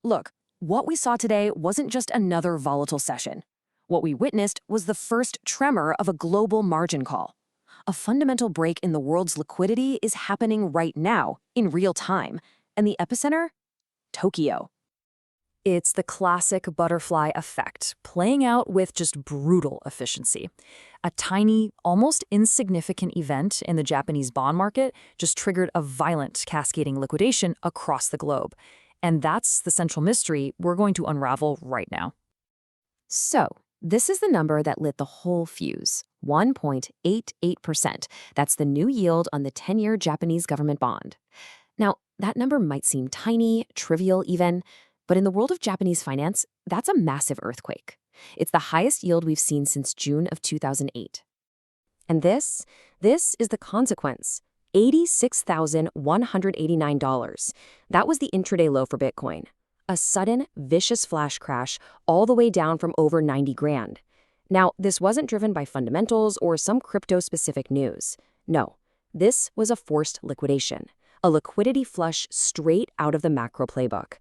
Look, what we saw today wasn't just another volatile session. What we witnessed was the first tremor of a global margin call. A fundamental break in the world's liquidity is happening right now, in real time. And the epicenter? Tokyo. It's the classic butterfly effect, playing out with just brutal efficiency. A tiny, almost insignificant event in the Japanese bond market just triggered a violent cascading liquidation across the globe. And that's the central mystery we're going to unravel right now. So, this is the number that lit the whole fuse, 1.88%. That's the new yield on the 10-year Japanese government bond. Now, that number might seem tiny, trivial even, but in the world of Japanese finance, that's a massive earthquake. It's the highest yield we've seen since June of 2008. And this is the consequence. $86,189. That was the intraday low for Bitcoin. A sudden, vicious flash crash all the way down from over 90 grand. Now, this wasn't driven by fundamentals or some crypto-specific news. No, this was a forced liquidation, a liquidity flush straight out of the macro playbook.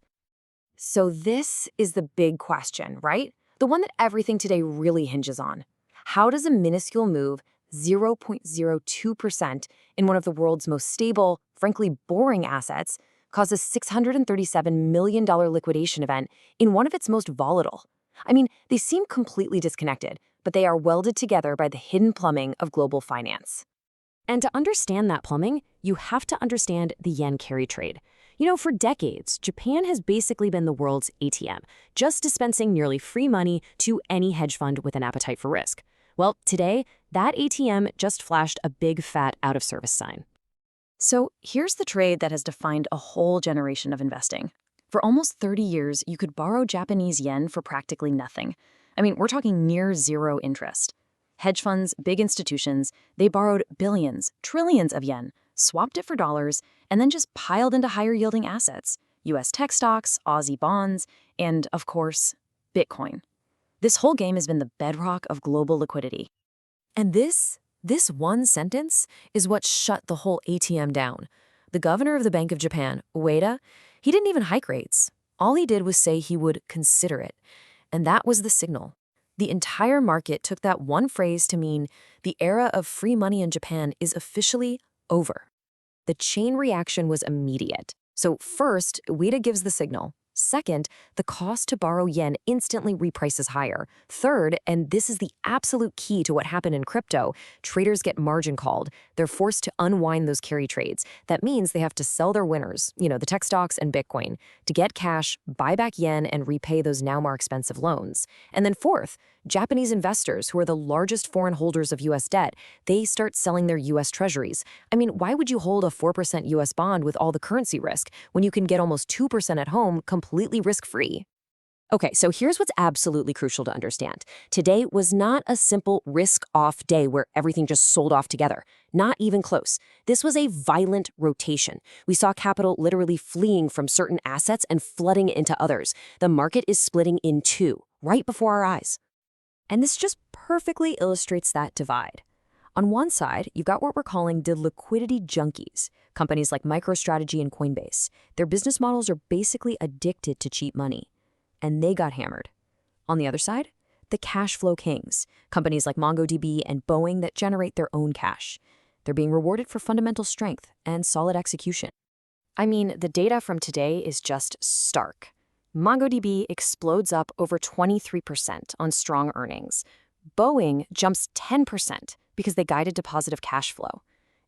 So this is the big question, right? The one that everything today really hinges on. How does a minuscule move, 0.02% in one of the world's most stable, frankly boring assets, cause a $637 million liquidation event in one of its most volatile? I mean, they seem completely disconnected, but they are welded together by the hidden plumbing of global finance. And to understand that plumbing, you have to understand the yen carry trade. You know, for decades, Japan has basically been the world's ATM, just dispensing nearly free money to any hedge fund with an appetite for risk. Well, today, that ATM just flashed a big fat out-of-service sign. So here's the trade that has defined a whole generation of investing. For almost 30 years, you could borrow Japanese yen for practically nothing. I mean, we're talking near zero interest. Hedge funds, big institutions, they borrowed billions, trillions of yen, swapped it for dollars, and then just piled into higher-yielding assets, U.S. tech stocks, Aussie bonds, and, of course, Bitcoin. This whole game has been the bedrock of global liquidity. And this one sentence is what shut the whole ATM down. The governor of the Bank of Japan, Ueda, he didn't even hike rates. All he did was say he would consider it. And that was the signal. The entire market took that one phrase to mean the era of free money in Japan is officially over. The chain reaction was immediate. So first, Ueda gives the signal. Second, the cost to borrow yen instantly reprices higher. Third, and this is the absolute key to what happened in crypto, traders get margin called. They're forced to unwind those carry trades. That means they have to sell their winners, the tech stocks and Bitcoin, to get cash, buy back yen, and repay those now more expensive loans. And then fourth, Japanese investors, who are the largest foreign holders of U.S. debt, they start selling their U.S. treasuries. I mean, why would you hold a 4% U.S. bond with all the currency risk when you can get almost 2% at home completely risk-free? Okay, so here's what's absolutely crucial to understand. Today was not a simple risk-off day where everything just sold off together. Not even close. This was a violent rotation. We saw capital literally fleeing from certain assets and flooding into others. The market is splitting in two, right before our eyes. And this just perfectly illustrates that divide. On one side, you've got what we're calling the liquidity junkies, companies like MicroStrategy and Coinbase. Their business models are basically addicted to cheap money, and they got hammered. On the other side, the cash flow kings, companies like MongoDB and Boeing that generate their own cash. They're being rewarded for fundamental strength and solid execution. I mean, the data from today is just stark. MongoDB explodes up over 23% on strong earnings. Boeing jumps 10% because they guided to positive cash flow.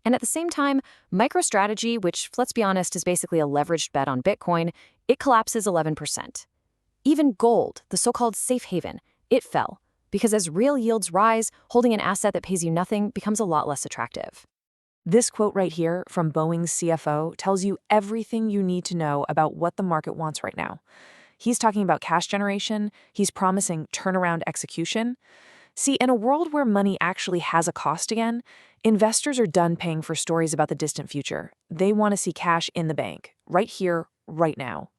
And at the same time, MicroStrategy, which, let's be honest, is basically a leveraged bet on Bitcoin, it collapses 11%. Even gold, the so-called safe haven, it fell, because as real yields rise, holding an asset that pays you nothing becomes a lot less attractive. This quote right here from Boeing's CFO tells you everything you need to know about what the market wants right now. He's talking about cash generation. He's promising turnaround execution. See, in a world where money actually has a cost again, investors are done paying for stories about the distant future. They want to see cash in the bank, right here, right now.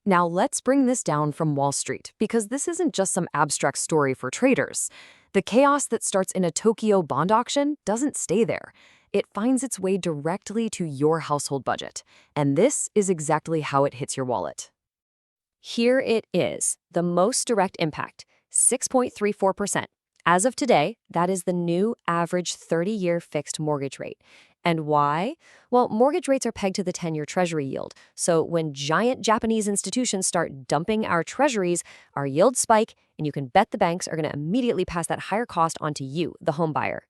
Now let's bring this down from Wall Street, because this isn't just some abstract story for traders. The chaos that starts in a Tokyo bond auction doesn't stay there. It finds its way directly to your household budget. And this is exactly how it hits your wallet. Here it is, the most direct impact, 6.34%. As of today, that is the new average 30-year fixed mortgage rate. And why? Well, mortgage rates are pegged to the 10-year Treasury yield. So when giant Japanese institutions start dumping our treasuries, our yields spike, and you can bet the banks are going to immediately pass that higher cost onto you, the home buyer.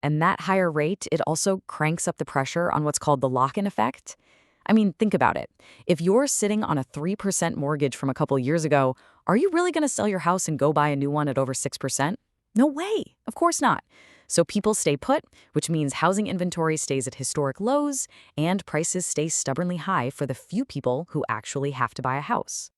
And that higher rate, it also cranks up the pressure on what's called the lock-in effect. I mean, think about it. If you're sitting on a 3% mortgage from a couple years ago, are you really going to sell your house and go buy a new one at over 6%? No way. Of course not. So people stay put, which means housing inventory stays at historic lows and prices stay stubbornly high for the few people who actually have to buy a house.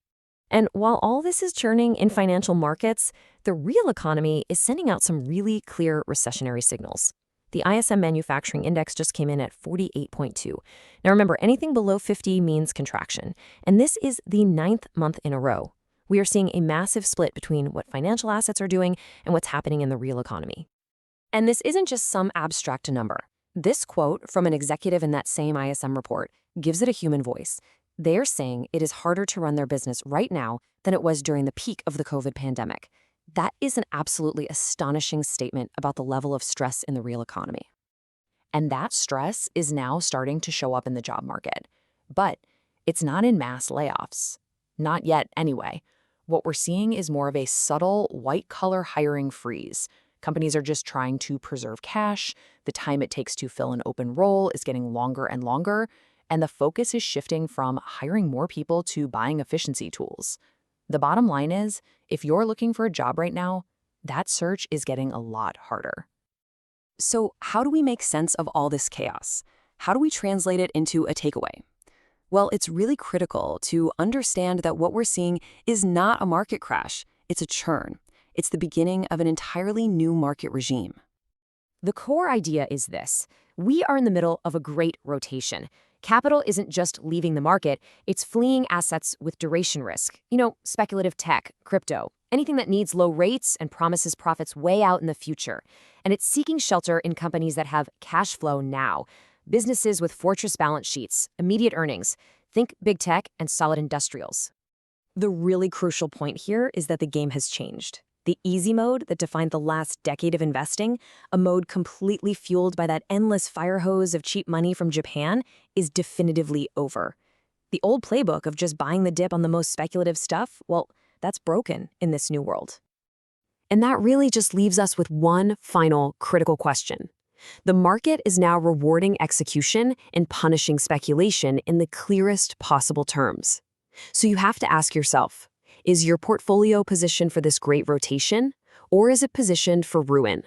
And while all this is churning in financial markets, the real economy is sending out some really clear recessionary signals. The ISM Manufacturing Index just came in at 48.2. Now remember, anything below 50 means contraction, and this is the 9th month in a row. We are seeing a massive split between what financial assets are doing and what's happening in the real economy. And this isn't just some abstract number. This quote from an executive in that same ISM report gives it a human voice. They're saying it is harder to run their business right now than it was during the peak of the COVID pandemic. That is an absolutely astonishing statement about the level of stress in the real economy. And that stress is now starting to show up in the job market. But it's not in mass layoffs. Not yet, anyway. What we're seeing is more of a subtle white-collar hiring freeze. Companies are just trying to preserve cash. The time it takes to fill an open role is getting longer and longer. And the focus is shifting from hiring more people to buying efficiency tools. The bottom line is, if you're looking for a job right now, that search is getting a lot harder. So how do we make sense of all this chaos? How do we translate it into a takeaway? Well, it's really critical to understand that what we're seeing is not a market crash. It's a churn. It's the beginning of an entirely new market regime. The core idea is this. We are in the middle of a great rotation. Capital isn't just leaving the market, it's fleeing assets with duration risk. Speculative tech, crypto, anything that needs low rates and promises profits way out in the future. And it's seeking shelter in companies that have cash flow now. Businesses with fortress balance sheets, immediate earnings. Think big tech and solid industrials. The really crucial point here is that the game has changed. The easy mode that defined the last decade of investing, a mode completely fueled by that endless fire hose of cheap money from Japan, is definitively over. The old playbook of just buying the dip on the most speculative stuff, well, that's broken in this new world. And that really just leaves us with one final critical question. The market is now rewarding execution and punishing speculation in the clearest possible terms. So you have to ask yourself, is your portfolio positioned for this great rotation, or is it positioned for ruin?